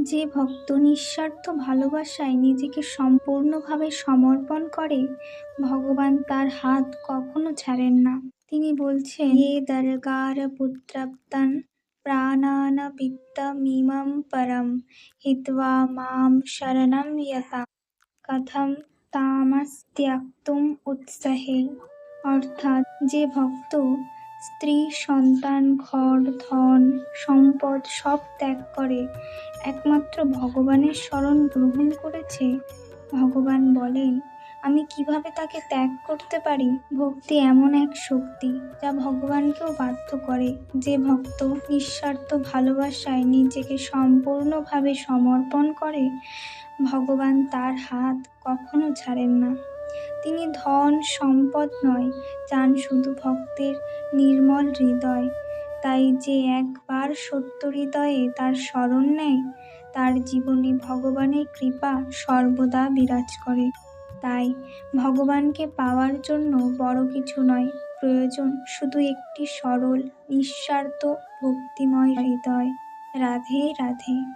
যে ভক্ত নিঃস্বার্থ ভালোবাসায় নিজেকে সম্পূর্ণভাবে সমর্পণ করে, ভগবান তার হাত কখনো ছাড়েন না। তিনি বলছেন, "ये दरगार पुत्रप्तन् प्राणान् परम हित्वा माम शरणं यता কথম তামস্ত্যক্তুম উৎসাহে।" অর্থাৎ, যে ভক্ত স্ত্রী, সন্তান, ঘর, ধন, সম্পদ সব ত্যাগ করে একমাত্র ভগবানের শরণ গ্রহণ করেছে, ভগবান বলেন, আমি কিভাবে তাকে ত্যাগ করতে পারি? ভক্তি এমন এক শক্তি যা ভগবানকেও বাধ্য করে। যে ভক্ত নিঃস্বার্থ ভালোবাসায় নিজেকে সম্পূর্ণভাবে সমর্পণ করে, ভগবান তার হাত কখনো ছাড়েন না। তিনি ধন সম্পদ নয়, চান শুধু ভক্তের নির্মল হৃদয়। তাই যে একবার সত্য হৃদয়ে তার শরণ নেয়, তার জীবনে ভগবানের কৃপা সর্বদা বিরাজ করে। তাই ভগবানকে পাওয়ার জন্য বড় কিছু নয়, প্রয়োজন শুধু একটি সরল, নিঃস্বার্থ, ভক্তিময় হৃদয়। রাধে রাধে।